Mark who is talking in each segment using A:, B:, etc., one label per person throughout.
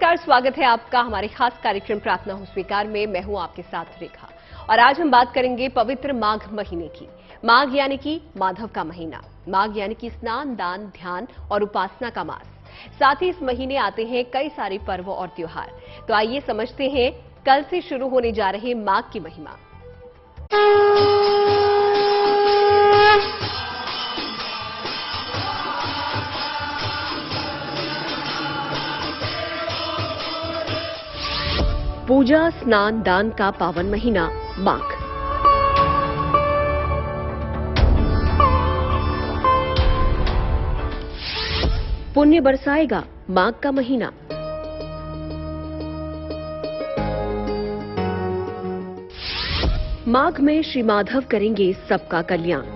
A: नमस्कार, स्वागत है आपका हमारे खास कार्यक्रम प्रार्थना हो स्वीकार में। मैं हूं आपके साथ रेखा और आज हम बात करेंगे पवित्र माघ महीने की। माघ यानी कि माधव का महीना, माघ यानी कि स्नान, दान, ध्यान और उपासना का मास। साथ ही इस महीने आते हैं कई सारे पर्व और त्योहार। तो आइए समझते हैं कल से शुरू होने जा रहे माघ की महिमा। पूजा, स्नान, दान का पावन महीना माघ। पुण्य बरसाएगा माघ का महीना। माघ में श्री माधव करेंगे सबका कल्याण।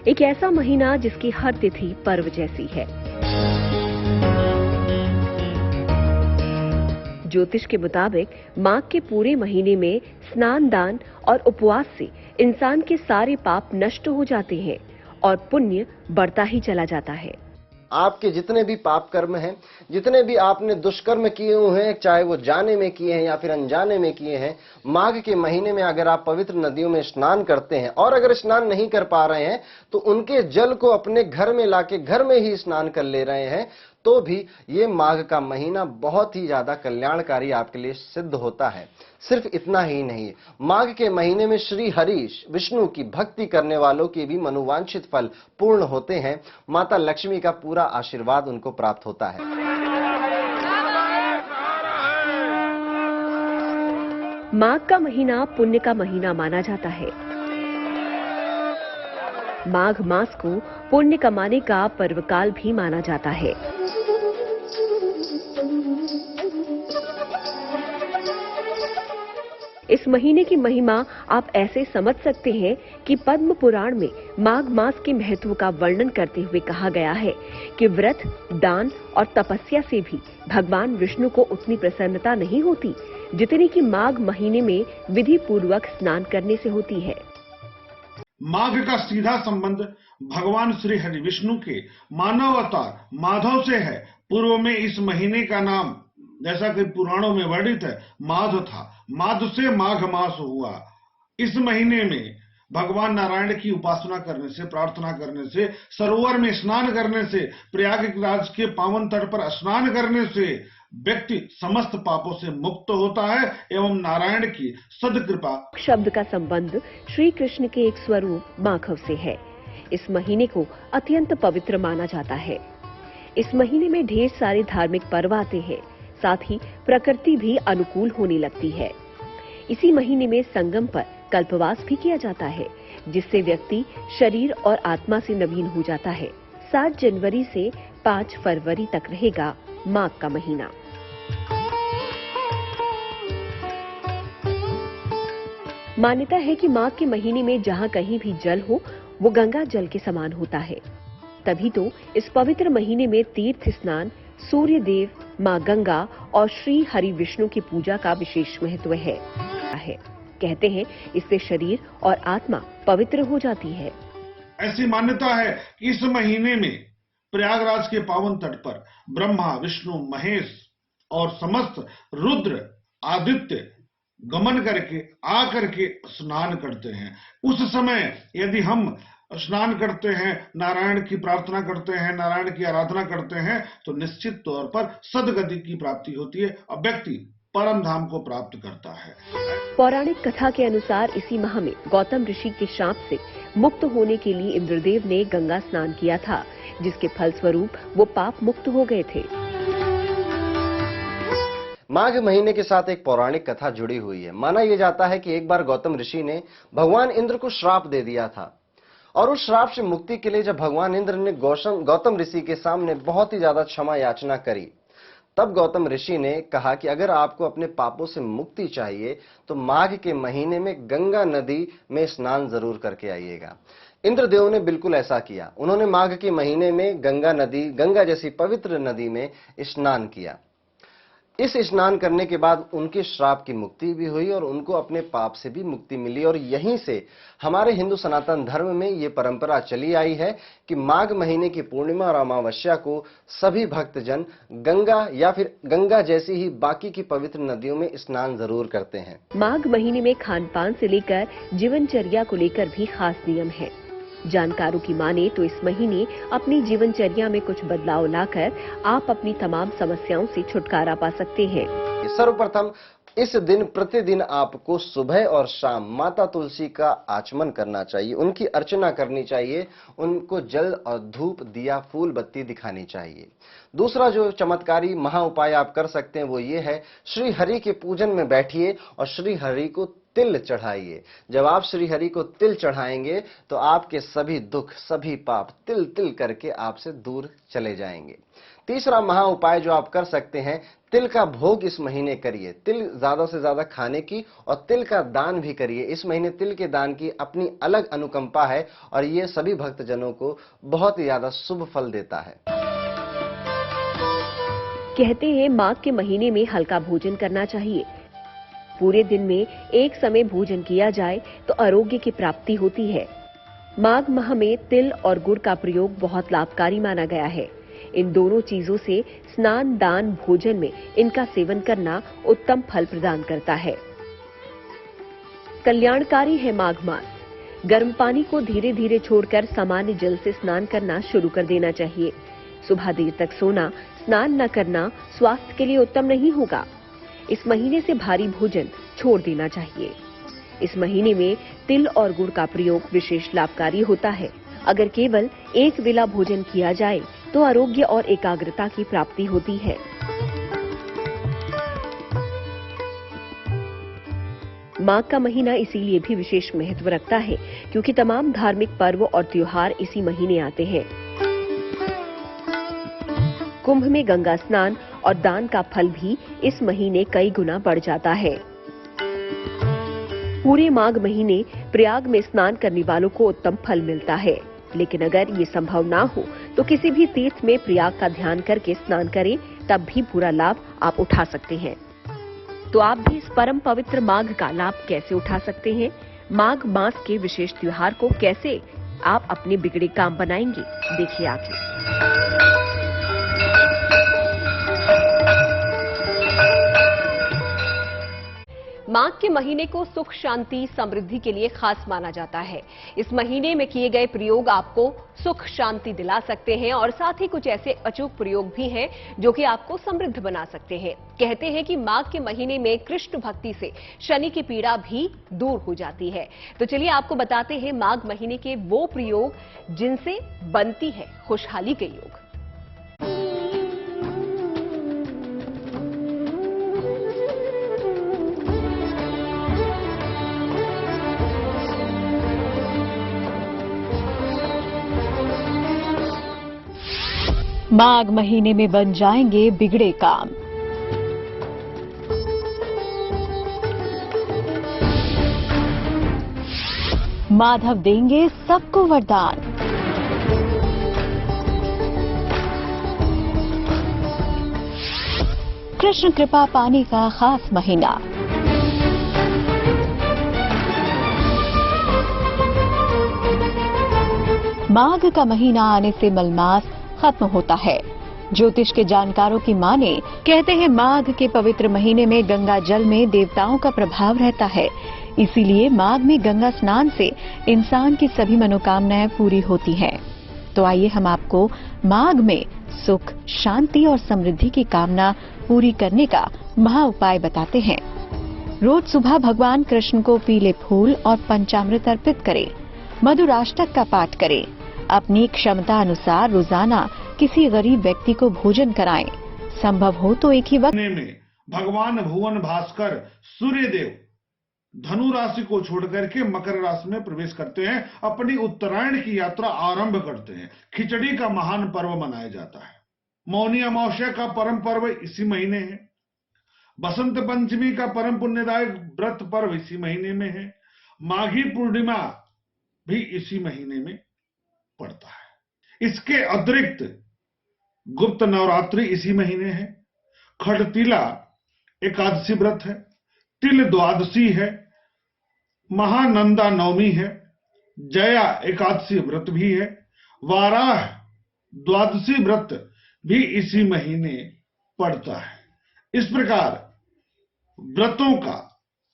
A: एक ऐसा महीना जिसकी हर तिथि पर्व जैसी है। ज्योतिष के मुताबिक माघ के पूरे महीने में स्नान, दान और उपवास से इंसान के सारे पाप नष्ट हो जाते हैं और पुण्य बढ़ता ही चला जाता है।
B: आपके जितने भी पाप कर्म हैं, जितने भी आपने दुष्कर्म किए हुए हैं, चाहे वो जाने में किए हैं या फिर अनजाने में किए हैं, माघ के महीने में अगर आप पवित्र नदियों में स्नान करते हैं और अगर स्नान नहीं कर पा रहे हैं तो उनके जल को अपने घर में लाके घर में ही स्नान कर ले रहे हैं, तो भी ये माघ का महीना बहुत ही ज्यादा कल्याणकारी आपके लिए सिद्ध होता है। सिर्फ इतना ही नहीं, माघ के महीने में श्री हरि विष्णु की भक्ति करने वालों के भी मनोवांछित फल पूर्ण होते हैं। माता लक्ष्मी का पूरा आशीर्वाद उनको प्राप्त होता है।
A: माघ का महीना पुण्य का महीना माना जाता है। माघ मास को पुण्य कमाने का पर्वकाल भी माना जाता है। इस महीने की महिमा आप ऐसे समझ सकते हैं कि पद्म पुराण में माघ मास के महत्व का वर्णन करते हुए कहा गया है कि व्रत, दान और तपस्या से भी भगवान विष्णु को उतनी प्रसन्नता नहीं होती जितनी कि माघ महीने में विधि पूर्वक स्नान करने से होती है।
C: माघ का सीधा संबंध भगवान श्री हरि विष्णु के मानव अवतार माधव से है। पूर्व में इस महीने का नाम, जैसा कि पुराणों में वर्णित है, माध था। माध से माघ मास हुआ। इस महीने में भगवान नारायण की उपासना करने से, प्रार्थना करने से, सरोवर में स्नान करने से, प्रयागराज के पावन तट पर स्नान करने से व्यक्ति समस्त पापों से मुक्त होता है एवं नारायण की सदकृपा।
A: शब्द का संबंध श्री कृष्ण के एक स्वरूप माघव से है। इस महीने को अत्यंत पवित्र माना जाता है। इस महीने में ढेर सारे धार्मिक पर्व आते हैं, साथ ही प्रकृति भी अनुकूल होने लगती है। इसी महीने में संगम पर कल्पवास भी किया जाता है, जिससे व्यक्ति शरीर और आत्मा से नवीन हो जाता है। 7 जनवरी से 5 फरवरी तक रहेगा माघ का महीना। मान्यता है कि माघ के महीने में जहां कहीं भी जल हो वो गंगा जल के समान होता है। तभी तो इस पवित्र महीने में तीर्थ स्नान, सूर्य देव, मां गंगा और श्री हरि विष्णु की पूजा का विशेष महत्व है। कहते हैं इससे शरीर और आत्मा पवित्र हो जाती है।
C: ऐसी मान्यता है कि इस महीने में प्रयागराज के पावन तट पर ब्रह्मा, विष्णु, महेश और समस्त रुद्र, आदित्य गमन करके आकर के स्नान करते हैं। उस समय यदि हम स्नान करते हैं, नारायण की प्रार्थना करते हैं, नारायण की आराधना करते हैं, तो निश्चित तौर पर सदगति की प्राप्ति होती है और व्यक्ति परम धाम को प्राप्त करता है।
A: पौराणिक कथा के अनुसार इसी माह में गौतम ऋषि के शाप से मुक्त होने के लिए इंद्रदेव ने गंगा स्नान किया था, जिसके फलस्वरूप वो पाप मुक्त हो गए थे।
B: माघ महीने के साथ एक पौराणिक कथा जुड़ी हुई है। माना यह जाता है कि एक बार गौतम ऋषि ने भगवान इंद्र को श्राप दे दिया था और उस श्राप से मुक्ति के लिए जब भगवान इंद्र ने गौतम ऋषि के सामने बहुत ही ज्यादा क्षमा याचना करी, तब गौतम ऋषि ने कहा कि अगर आपको अपने पापों से मुक्ति चाहिए तो माघ के महीने में गंगा नदी में स्नान जरूर करके आइएगा। इंद्रदेव ने बिल्कुल ऐसा किया। उन्होंने माघ के महीने में गंगा जैसी पवित्र नदी में स्नान किया। इस स्नान करने के बाद उनके श्राप की मुक्ति भी हुई और उनको अपने पाप से भी मुक्ति मिली। और यहीं से हमारे हिंदू सनातन धर्म में ये परंपरा चली आई है कि माघ महीने की पूर्णिमा और अमावस्या को सभी भक्तजन गंगा या फिर गंगा जैसी ही बाकी की पवित्र नदियों में स्नान जरूर करते हैं।
A: माघ महीने में खान पान से लेकर जीवनचर्या को लेकर भी खास नियम है। जानकारों की माने तो इस महीने अपनी जीवनचर्या में कुछ बदलाव लाकर आप अपनी तमाम समस्याओं से छुटकारा पा सकते हैं।
B: सर्वप्रथम इस दिन प्रतिदिन आपको सुबह और शाम माता तुलसी का आचमन करना चाहिए, उनकी अर्चना करनी चाहिए, उनको जल और धूप दिया फूल बत्ती दिखानी चाहिए। दूसरा जो चमत्कारी महा उपाय आप कर सकते हैं वो ये है, श्री हरि के पूजन में बैठिए और श्री हरि को तिल चढ़ाइए। जब आप श्री हरि को तिल चढ़ाएंगे तो आपके सभी दुख सभी पाप तिल तिल करके आपसे दूर चले जाएंगे। तीसरा महा उपाय जो आप कर सकते हैं, तिल का भोग इस महीने करिए। तिल ज्यादा से ज्यादा खाने की और तिल का दान भी करिए। इस महीने तिल के दान की अपनी अलग अनुकंपा है और ये सभी भक्तजनों को बहुत ही ज्यादा शुभ फल देता है।
A: कहते हैं माघ के महीने में हल्का भोजन करना चाहिए। पूरे दिन में एक समय भोजन किया जाए तो आरोग्य की प्राप्ति होती है। माघ माह में तिल और गुड़ का प्रयोग बहुत लाभकारी माना गया है। इन दोनों चीजों से स्नान दान भोजन में इनका सेवन करना उत्तम फल प्रदान करता है। कल्याणकारी है माघ मास। गर्म पानी को धीरे धीरे छोड़कर सामान्य जल से स्नान करना शुरू कर देना चाहिए। सुबह देर तक सोना स्नान न करना स्वास्थ्य के लिए उत्तम नहीं होगा। इस महीने से भारी भोजन छोड़ देना चाहिए। इस महीने में तिल और गुड़ का प्रयोग विशेष लाभकारी होता है। अगर केवल एक वेला भोजन किया जाए तो आरोग्य और एकाग्रता की प्राप्ति होती है। माघ का महीना इसीलिए भी विशेष महत्व रखता है क्योंकि तमाम धार्मिक पर्व और त्योहार इसी महीने आते हैं। कुंभ में गंगा स्नान और दान का फल भी इस महीने कई गुना बढ़ जाता है। पूरे माघ महीने प्रयाग में स्नान करने वालों को उत्तम फल मिलता है। लेकिन अगर ये संभव ना हो तो किसी भी तीर्थ में प्रयाग का ध्यान करके स्नान करें, तब भी पूरा लाभ आप उठा सकते हैं। तो आप भी इस परम पवित्र माघ का लाभ कैसे उठा सकते हैं? माघ मास के विशेष त्योहार को कैसे आप अपने बिगड़े काम बनाएंगे, देखिए आगे। माघ के महीने को सुख शांति समृद्धि के लिए खास माना जाता है। इस महीने में किए गए प्रयोग आपको सुख शांति दिला सकते हैं और साथ ही कुछ ऐसे अचूक प्रयोग भी हैं जो कि आपको समृद्ध बना सकते हैं। कहते हैं कि माघ के महीने में कृष्ण भक्ति से शनि की पीड़ा भी दूर हो जाती है। तो चलिए आपको बताते हैं माघ महीने के वो प्रयोग जिनसे बनती है खुशहाली के योग।
D: माघ महीने में बन जाएंगे बिगड़े काम। माधव देंगे सबको वरदान। कृष्ण कृपा पाने का खास महीना। माघ का महीना आने से मलमास खत्म होता है। ज्योतिष के जानकारों की माने कहते हैं माघ के पवित्र महीने में गंगा जल में देवताओं का प्रभाव रहता है। इसीलिए माघ में गंगा स्नान से इंसान की सभी मनोकामनाएं पूरी होती हैं। तो आइए हम आपको माघ में सुख शांति और समृद्धि की कामना पूरी करने का महा उपाय बताते हैं। रोज सुबह भगवान कृष्ण को पीले फूल और पंचामृत अर्पित करें। मधुराष्टक का पाठ करें। अपनी क्षमता अनुसार रोजाना किसी गरीब व्यक्ति को भोजन कराएं। संभव हो तो एक ही वक्त
C: में भगवान भुवन भास्कर सूर्य देव धनु राशि को छोड़कर के मकर राशि में प्रवेश करते हैं, अपनी उत्तरायण की यात्रा आरंभ करते हैं। खिचड़ी का महान पर्व मनाया जाता है। मौनी अमावस्या का परम पर्व इसी महीने है। बसंत पंचमी का परम पुण्यदायक व्रत पर्व इसी महीने में है। माघी पूर्णिमा भी इसी महीने में पड़ता है। इसके अतिरिक्त गुप्त नवरात्रि इसी महीने है। खड़तिला एकादशी व्रत है, तिल द्वादशी है, महानंदा नवमी है, जया एकादशी व्रत भी है, वाराह द्वादशी व्रत भी इसी महीने पड़ता है। इस प्रकार व्रतों का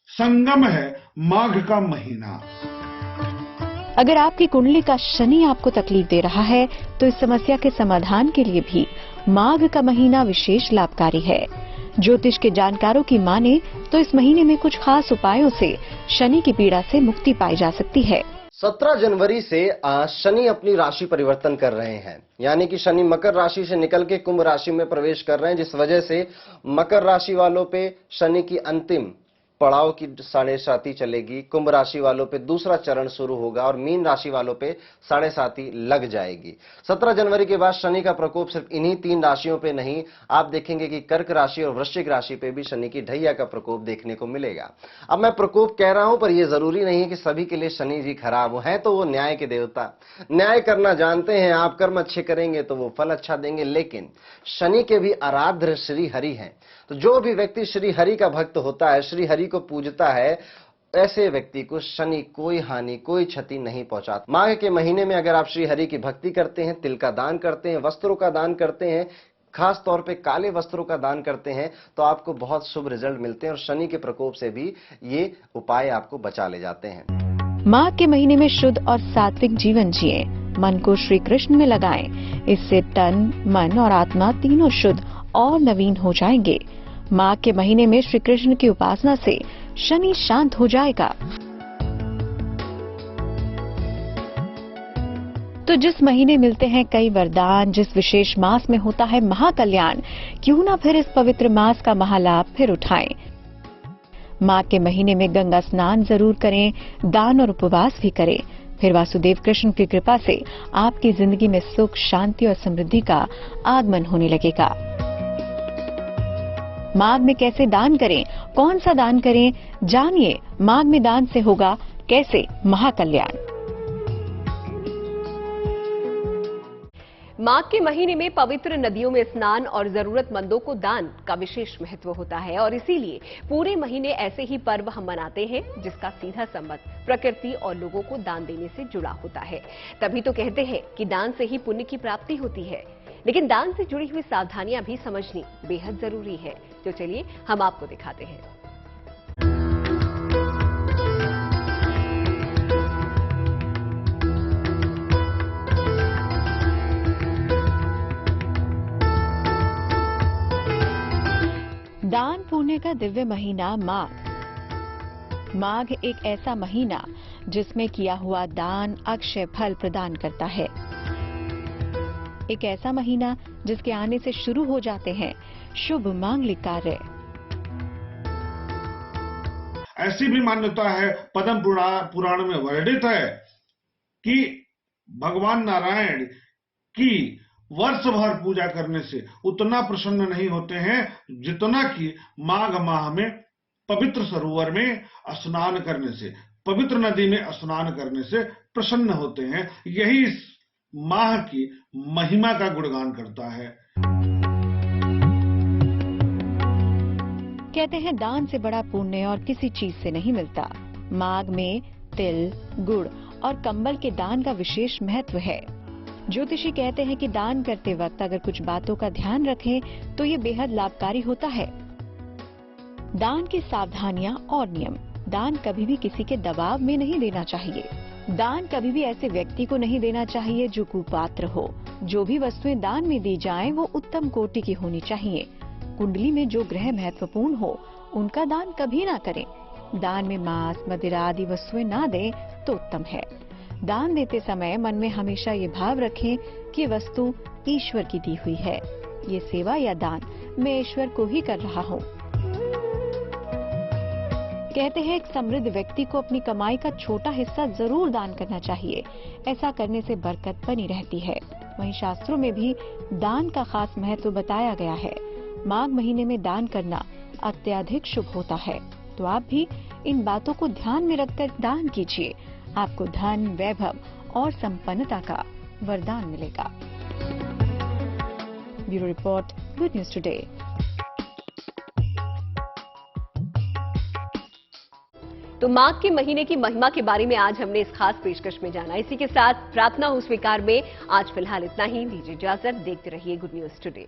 C: संगम है माघ का महीना।
D: अगर आपकी कुंडली का शनि आपको तकलीफ दे रहा है तो इस समस्या के समाधान के लिए भी माघ का महीना विशेष लाभकारी है। ज्योतिष के जानकारों की माने तो इस महीने में कुछ खास उपायों से शनि की पीड़ा से मुक्ति पाई जा सकती है।
B: 17 जनवरी से शनि अपनी राशि परिवर्तन कर रहे हैं, यानी कि शनि मकर राशि से निकल के कुंभ राशि में प्रवेश कर रहे हैं, जिस वजह से मकर राशि वालों पे शनि की अंतिम पड़ाव की साढ़े साती चलेगी, कुंभ राशि वालों पे दूसरा चरण शुरू होगा और मीन राशि वालों पे साढ़े साती लग जाएगी। 17 जनवरी के बाद शनि का प्रकोप सिर्फ इन्हीं 3 राशियों पे नहीं, आप देखेंगे कि कर्क राशि और वृश्चिक राशि पे भी शनि की ढैया का प्रकोप देखने को मिलेगा। अब मैं प्रकोप कह रहा हूं, पर यह जरूरी नहीं है कि सभी के लिए शनि जी खराब हो, हैं तो वो न्याय के देवता, न्याय करना जानते हैं। आप कर्म अच्छे करेंगे तो वो फल अच्छा देंगे, लेकिन शनि के भी आराध्य श्री हरि हैं। तो जो भी व्यक्ति श्री हरि का भक्त होता है, श्री हरि को पूजता है, ऐसे व्यक्ति को शनि कोई हानि, कोई क्षति नहीं पहुंचाता। माघ के महीने में अगर आप श्री हरि की भक्ति करते हैं, तिल का दान करते हैं, वस्त्रों का दान करते हैं, खास तौर पे काले वस्त्रों का दान करते हैं, तो आपको बहुत शुभ रिजल्ट मिलते हैं और शनि के प्रकोप से भी ये उपाय आपको बचा ले जाते हैं।
D: माघ के महीने में शुद्ध और सात्विक जीवन जिए, मन को श्री कृष्ण में लगाएं। इससे तन, मन और आत्मा तीनों शुद्ध और नवीन हो जाएंगे। माघ के महीने में श्री कृष्ण की उपासना से शनि शांत हो जाएगा। तो जिस महीने मिलते हैं कई वरदान, जिस विशेष मास में होता है महाकल्याण, क्यों ना फिर इस पवित्र मास का महालाभ फिर उठाएं। माघ के महीने में गंगा स्नान जरूर करें, दान और उपवास भी करें। फिर वासुदेव कृष्ण की कृपा से आपकी जिंदगी में सुख, शांति और समृद्धि का आगमन होने लगेगा। माघ में कैसे दान करें, कौन सा दान करें, जानिए माघ में दान से होगा कैसे महाकल्याण।
A: माघ के महीने में पवित्र नदियों में स्नान और जरूरतमंदों को दान का विशेष महत्व होता है और इसीलिए पूरे महीने ऐसे ही पर्व हम मनाते हैं जिसका सीधा संबंध प्रकृति और लोगों को दान देने से जुड़ा होता है। तभी तो कहते हैं कि दान से ही पुण्य की प्राप्ति होती है, लेकिन दान से जुड़ी हुई सावधानियां भी समझनी बेहद जरूरी है। तो चलिए हम आपको दिखाते हैं।
D: दान पुण्य का दिव्य महीना माघ। माघ एक ऐसा महीना जिसमें किया हुआ दान अक्षय फल प्रदान करता है। एक ऐसा महीना जिसके आने से शुरू हो जाते हैं शुभ मांगलिक कार्य।
C: ऐसी भी मान्यता है, पद्म पुराण में वर्णित है कि भगवान नारायण की वर्ष भर पूजा करने से उतना प्रसन्न नहीं होते हैं जितना कि माघ माह में पवित्र सरोवर में स्नान करने से, पवित्र नदी में स्नान करने से प्रसन्न होते हैं। यही इस माह की महिमा का गुणगान करता है।
D: कहते हैं दान से बड़ा पुण्य और किसी चीज से नहीं मिलता। माघ में तिल, गुड़ और कंबल के दान का विशेष महत्व है। ज्योतिषी कहते हैं कि दान करते वक्त अगर कुछ बातों का ध्यान रखें तो ये बेहद लाभकारी होता है। दान की सावधानियां और नियम। दान कभी भी किसी के दबाव में नहीं देना चाहिए। दान कभी भी ऐसे व्यक्ति को नहीं देना चाहिए जो कुपात्र हो। जो भी वस्तुएं दान में दी जाएं वो उत्तम कोटि की होनी चाहिए। कुंडली में जो ग्रह महत्वपूर्ण हो उनका दान कभी ना करें। दान में मांस, मदिरा आदि वस्तुएं ना दें तो उत्तम है। दान देते समय मन में हमेशा ये भाव रखें कि वस्तु ईश्वर की दी हुई है। ये सेवा या दान मैं ईश्वर को ही कर रहा हूँ। कहते हैं एक समृद्ध व्यक्ति को अपनी कमाई का छोटा हिस्सा जरूर दान करना चाहिए। ऐसा करने से बरकत बनी रहती है। वहीं शास्त्रों में भी दान का खास महत्व बताया गया है। माघ महीने में दान करना अत्यधिक शुभ होता है, तो आप भी इन बातों को ध्यान में रखकर दान कीजिए। आपको धन, वैभव और संपन्नता का वरदान मिलेगा। Bureau report, good news today.
A: तो माघ के महीने की महिमा के बारे में आज हमने इस खास पेशकश में जाना। इसी के साथ प्रार्थना हो स्वीकार में आज फिलहाल इतना ही। दीजिए इजाजत, देखते रहिए गुड न्यूज टुडे।